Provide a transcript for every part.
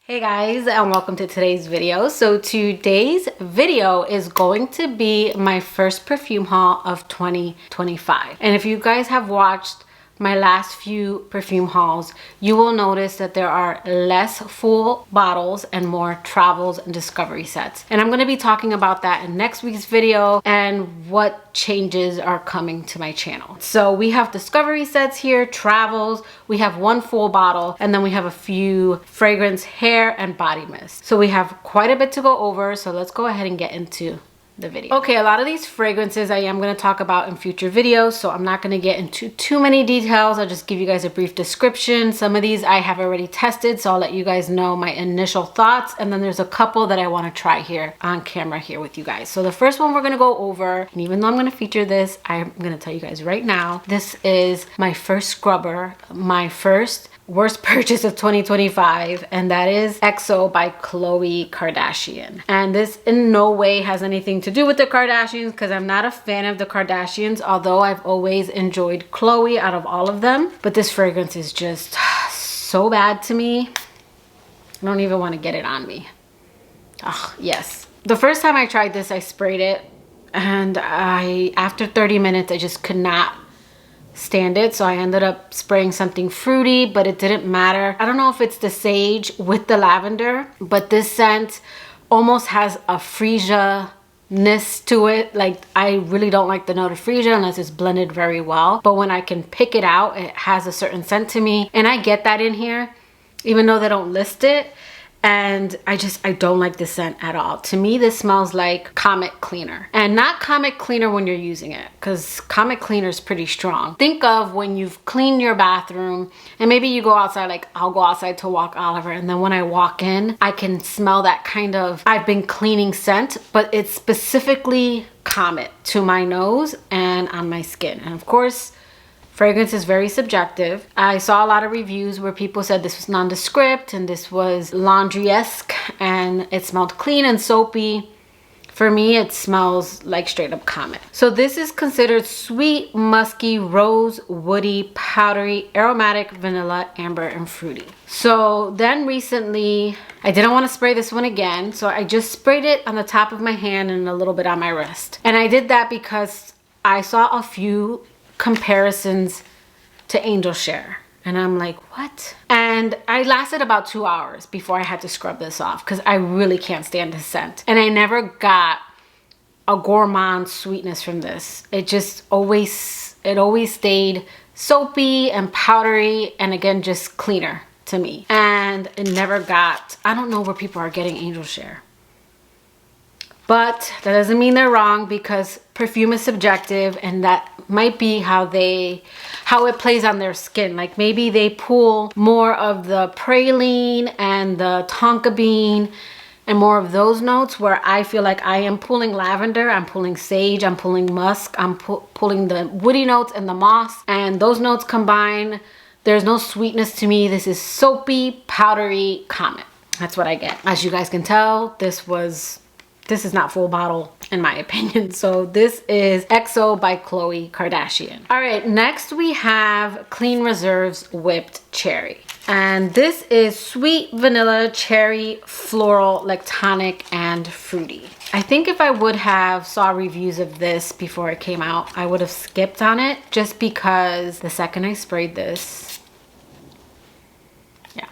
Hey guys, and welcome to today's video. So today's video is going to be my first perfume haul of 2025. And if you guys have watched my last few perfume hauls, you will notice that there are less full bottles and more travels and discovery sets. And I'm going to be talking about that in next week's video and what changes are coming to my channel. So we have discovery sets here, travels, we have one full bottle, and then we have a few fragrance, hair, and body mist. So we have quite a bit to go over, so let's go ahead and get into the video. Okay, a lot of these fragrances I am going to talk about in future videos, so I'm not going to get into too many details. I'll just give you guys a brief description. Some of these I have already tested, so I'll let you guys know my initial thoughts, and then there's a couple that I want to try here on camera here with you guys. So the first one we're going to go over, and even though I'm going to feature this, I'm going to tell you guys right now, this is my first scrubber, my first worst purchase of 2025, and that is XO by Khloe Kardashian. And this in no way has anything to do with the Kardashians, because I'm not a fan of the Kardashians, although I've always enjoyed Khloe out of all of them. But this fragrance is just so bad to me. I don't even want to get it on me. Oh, yes. The first time I tried this, I sprayed it, and after 30 minutes, I just could not stand it, so I ended up spraying something fruity, but it didn't matter. I don't know if it's the sage with the lavender, but this scent almost has a freesia-ness to it. Like, I really don't like the note of freesia unless it's blended very well, but when I can pick it out, it has a certain scent to me, and I get that in here even though they don't list it. And I don't like this scent at all. To me, this smells like Comet Cleaner. And not Comet Cleaner when you're using it, because Comet Cleaner is pretty strong. Think of when you've cleaned your bathroom and maybe you go outside, like I'll go outside to walk Oliver, and then when I walk in, I can smell that kind of I've been cleaning scent, but it's specifically Comet to my nose and on my skin. And of course, fragrance is very subjective. I saw a lot of reviews where people said this was nondescript and this was laundry-esque and it smelled clean and soapy. For me, it smells like straight up Comet. So this is considered sweet, musky, rose, woody, powdery, aromatic, vanilla, amber, and fruity. So then recently, I didn't want to spray this one again, so I just sprayed it on the top of my hand and a little bit on my wrist. And I did that because I saw a few comparisons to Angel Share, and I'm like, what? And I lasted about 2 hours before I had to scrub this off, because I really can't stand the scent, and I never got a gourmand sweetness from this. It always stayed soapy and powdery, and again, just cleaner to me. And it never got, I don't know where people are getting Angel Share, but that doesn't mean they're wrong, because perfume is subjective, and that might be how it plays on their skin. Like maybe they pull more of the praline and the tonka bean and more of those notes, where I feel like I am pulling lavender, I'm pulling sage, I'm pulling musk, I'm pulling the woody notes and the moss, and those notes combine. There's no sweetness to me. This is soapy, powdery Comet. That's what I get. As you guys can tell, this is not full bottle in my opinion. So this is XO by Khloe Kardashian. All right, next we have Clean Reserve's Whipped Cherry. And this is sweet vanilla, cherry, floral, lactonic, and fruity. I think if I would have saw reviews of this before it came out, I would have skipped on it, just because the second I sprayed this, yeah,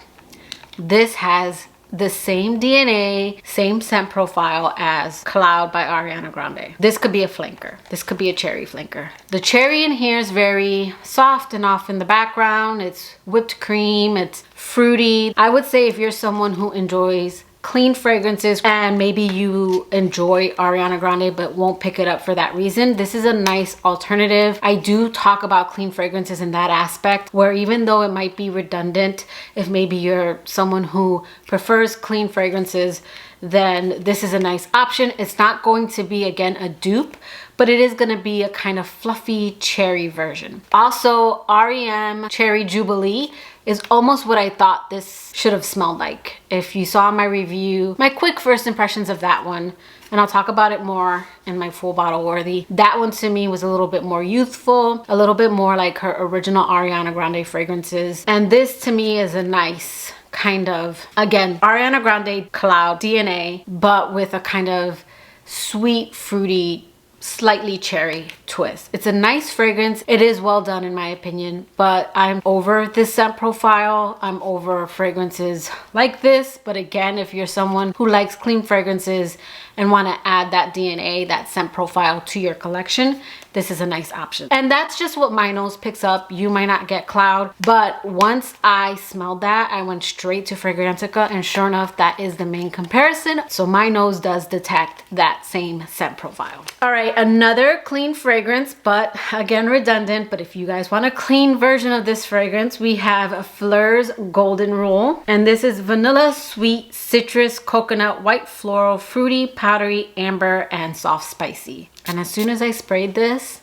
this has the same DNA, same scent profile as Cloud by Ariana Grande. This could be a flanker. This could be a cherry flanker. The cherry in here is very soft and off in the background. It's whipped cream, it's fruity. I would say if you're someone who enjoys clean fragrances and maybe you enjoy Ariana Grande but won't pick it up for that reason, this is a nice alternative. I do talk about clean fragrances in that aspect, where even though it might be redundant, if maybe you're someone who prefers clean fragrances, then this is a nice option. It's not going to be, again, a dupe, but it is going to be a kind of fluffy cherry version. Also, REM Cherry Jubilee is almost what I thought this should have smelled like. If you saw my review, my quick first impressions of that one, and I'll talk about it more in my full bottle worthy, that one to me was a little bit more youthful, a little bit more like her original Ariana Grande fragrances. And this to me is a nice kind of, again, Ariana Grande Cloud DNA, but with a kind of sweet, fruity, slightly cherry twist. It's a nice fragrance. It is well done in my opinion, but I'm over this scent profile. I'm over fragrances like this. But again, if you're someone who likes clean fragrances and want to add that DNA, that scent profile to your collection, this is a nice option. And that's just what my nose picks up. You might not get Cloud, but once I smelled that, I went straight to Fragrantica, and sure enough, that is the main comparison. So my nose does detect that same scent profile. All right, another clean fragrance, but again, redundant. But if you guys want a clean version of this fragrance, we have Fleur's Golden Rule. And this is vanilla, sweet, citrus, coconut, white floral, fruity, powdery, amber, and soft spicy. And as soon as I sprayed this,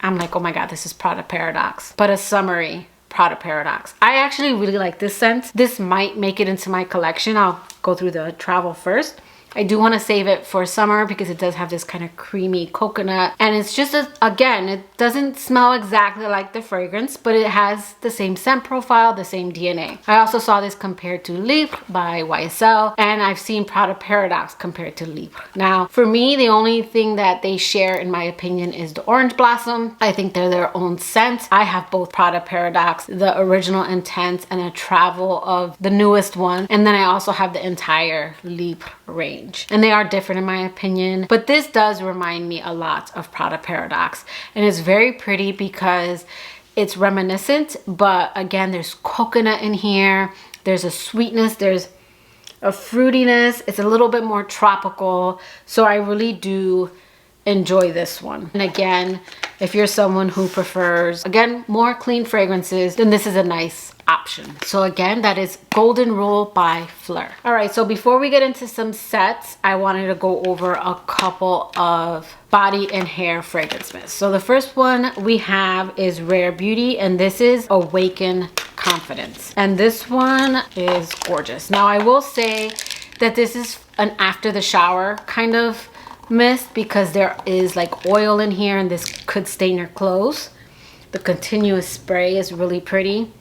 I'm like, oh my God, this is Prada Paradox, but a summery Prada Paradox. I actually really like this scent. This might make it into my collection. I'll go through the travel first. I do want to save it for summer because it does have this kind of creamy coconut, and it's just again, it doesn't smell exactly like the fragrance, but it has the same scent profile, the same DNA. I also saw this compared to Libre by YSL, and I've seen Prada Paradox compared to Libre. Now, for me, the only thing that they share, in my opinion, is the Orange Blossom. I think they're their own scent. I have both Prada Paradox, the original Intense, and a travel of the newest one, and then I also have the entire Libre range. And they are different in my opinion, but this does remind me a lot of Prada Paradox, and it's very pretty because it's reminiscent, but again, there's coconut in here, there's a sweetness, there's a fruitiness, it's a little bit more tropical, so I really do enjoy this one. And again, if you're someone who prefers, again, more clean fragrances, then this is a nice option. So again, that is Golden Rule by Fleur. All right, so before we get into some sets, I wanted to go over a couple of body and hair fragrance mists. So the first one we have is Rare Beauty, and this is Awaken Confidence. And this one is gorgeous. Now, I will say that this is an after the shower kind of mist because there is like oil in here and this could stain your clothes. The continuous spray is really pretty.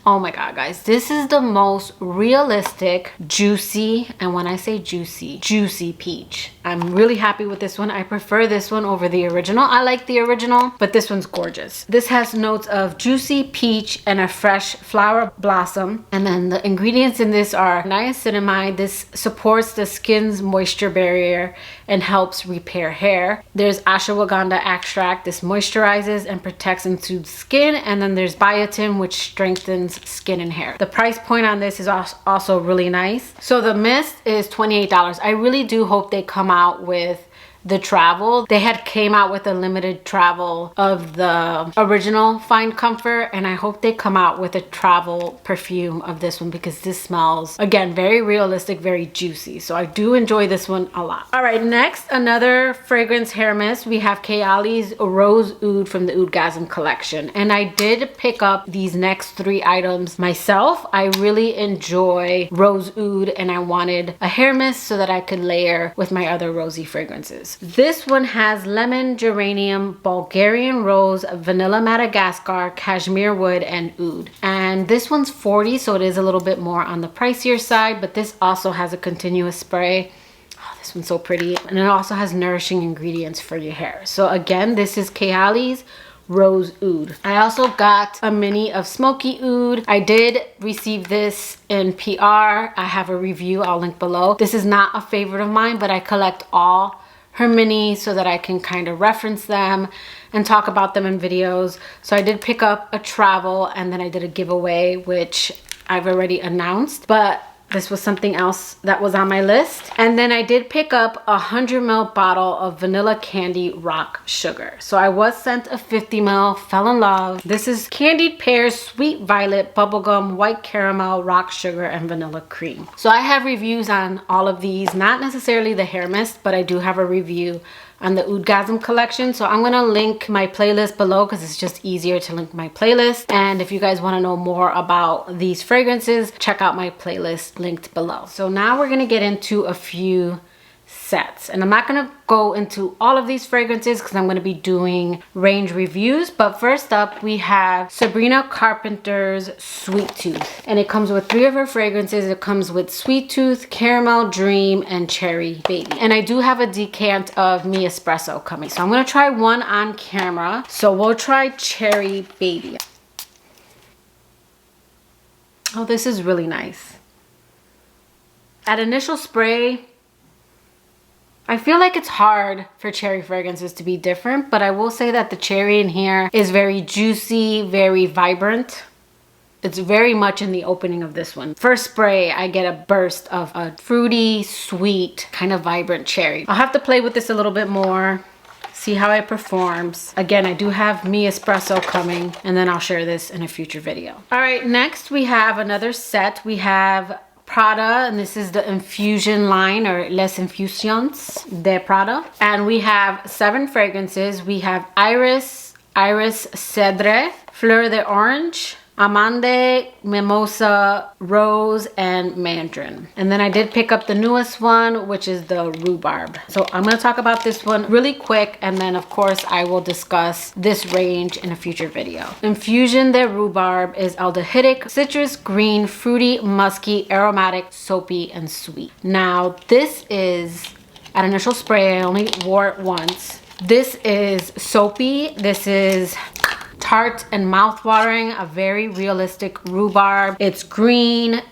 Oh my God, guys, this is the most realistic, juicy, and when I say juicy, juicy peach. I'm really happy with this one. I prefer this one over the original. I like the original, but this one's gorgeous. This has notes of juicy peach and a fresh flower blossom. And then the ingredients in this are niacinamide. This supports the skin's moisture barrier and helps repair hair. There's ashwagandha extract. This moisturizes and protects and soothes skin. And then there's biotin, which strengthens skin and hair. The price point on this is also really nice. So the mist is $28. I really do hope they come out with the travel. They had came out with a limited travel of the original Find Comfort, and I hope they come out with a travel perfume of this one because this smells, again, very realistic, very juicy. So I do enjoy this one a lot. All right, next, another fragrance hair mist. We have Kayali's Rose Oud from the Oudgasm collection, and I did pick up these next three items myself. I really enjoy Rose Oud, and I wanted a hair mist so that I could layer with my other rosy fragrances. This one has lemon, geranium, Bulgarian rose, vanilla Madagascar, cashmere wood, and oud. And this one's $40, so it is a little bit more on the pricier side, but this also has a continuous spray. Oh, this one's so pretty. And it also has nourishing ingredients for your hair. So again, this is Kayali's Rose Oud. I also got a mini of Smoky Oud. I did receive this in PR. I have a review, I'll link below. This is not a favorite of mine, but I collect all her minis so that I can kind of reference them and talk about them in videos. So I did pick up a travel, and then I did a giveaway, which I've already announced, but this was something else that was on my list. And then I did pick up a 100 ml bottle of vanilla candy rock sugar. So I was sent a 50 ml, fell in love. This is candied pears, sweet violet, bubblegum, white caramel, rock sugar, and vanilla cream. So I have reviews on all of these, not necessarily the hair mist, but I do have a review on the Oudgasm collection. So I'm gonna link my playlist below because it's just easier to link my playlist. And if you guys wanna know more about these fragrances, check out my playlist linked below. So now we're gonna get into a few sets. And I'm not gonna go into all of these fragrances because I'm gonna be doing range reviews. But first up, we have Sabrina Carpenter's Sweet Tooth. And it comes with 3 of her fragrances. It comes with Sweet Tooth, Caramel Dream, and Cherry Baby. And I do have a decant of Mi Espresso coming. So I'm gonna try one on camera. So we'll try Cherry Baby. Oh, this is really nice. At initial spray, I feel like it's hard for cherry fragrances to be different, but I will say that the cherry in here is very juicy, very vibrant. It's very much in the opening of this one. First spray, I get a burst of a fruity, sweet, kind of vibrant cherry. I'll have to play with this a little bit more, see how it performs. Again, I do have Mi Espresso coming, and then I'll share this in a future video. All right, next we have another set. We have Prada, and this is the Infusion line, or Les Infusions de Prada. And we have 7 fragrances. We have Iris Cedre, Fleur d'Orange, Amande, Mimosa, Rose, and Mandarin. And then I did pick up the newest one, which is the Rhubarb. So I'm gonna talk about this one really quick, and then of course I will discuss this range in a future video. Infusion de Rhubarb is aldehydic, citrus, green, fruity, musky, aromatic, soapy, and sweet. Now this is, at initial spray, I only wore it once. This is soapy, this is tart and mouth-watering, a very realistic rhubarb. It's green.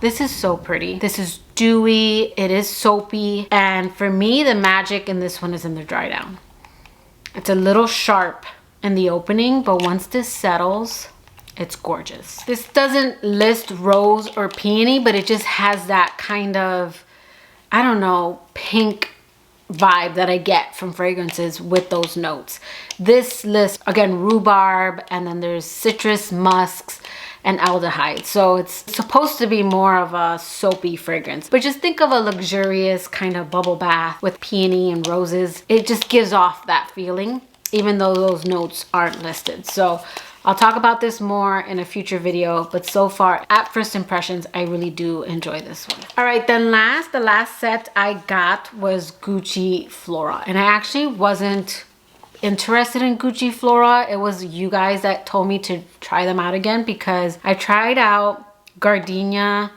This is so pretty. This is dewy, it is soapy, and for me the magic in this one is in the dry down. It's a little sharp in the opening, but once this settles, it's gorgeous. This doesn't list rose or peony, but it just has that kind of, I don't know, pink vibe that I get from fragrances with those notes. This lists, again, rhubarb, and then there's citrus, musks, and aldehyde. So it's supposed to be more of a soapy fragrance, but just think of a luxurious kind of bubble bath with peony and roses. It just gives off that feeling, even though those notes aren't listed. So I'll talk about this more in a future video, but so far, at first impressions, I really do enjoy this one. All right, then the last set I got was Gucci Flora. And I actually wasn't interested in Gucci Flora. It was you guys that told me to try them out again, because I tried out Gardenia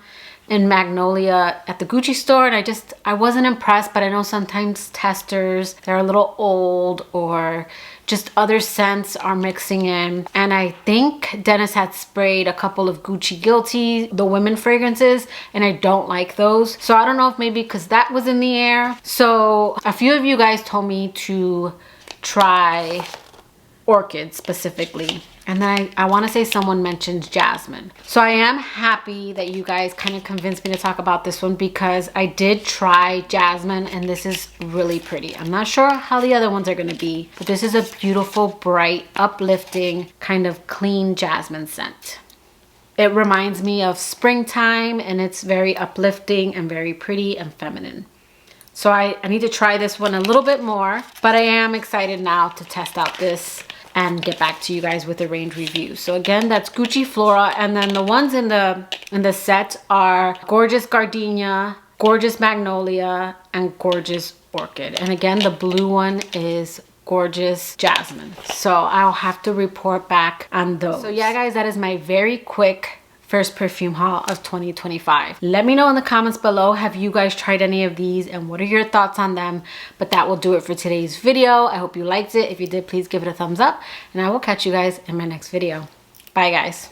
and Magnolia at the Gucci store, and I wasn't impressed. But I know sometimes testers, they're a little old, or just other scents are mixing in. And I think Dennis had sprayed a couple of Gucci Guilty, the women fragrances, and I don't like those. So I don't know if maybe because that was in the air. So a few of you guys told me to try Orchid specifically. And then I want to say someone mentioned Jasmine. So I am happy that you guys kind of convinced me to talk about this one, because I did try Jasmine and this is really pretty. I'm not sure how the other ones are going to be, but this is a beautiful, bright, uplifting, kind of clean jasmine scent. It reminds me of springtime, and it's very uplifting and very pretty and feminine. So I need to try this one a little bit more, but I am excited now to test out this and get back to you guys with a range review. So again, that's Gucci Flora, and then the ones in the set are Gorgeous Gardenia, Gorgeous Magnolia, and Gorgeous Orchid. And again, the blue one is Gorgeous Jasmine. So I'll have to report back on those. So yeah, guys, that is my very quick first perfume haul of 2025. Let me know in the comments below, have you guys tried any of these and what are your thoughts on them? But that will do it for today's video. I hope you liked it. If you did, please give it a thumbs up, and I will catch you guys in my next video. Bye, guys.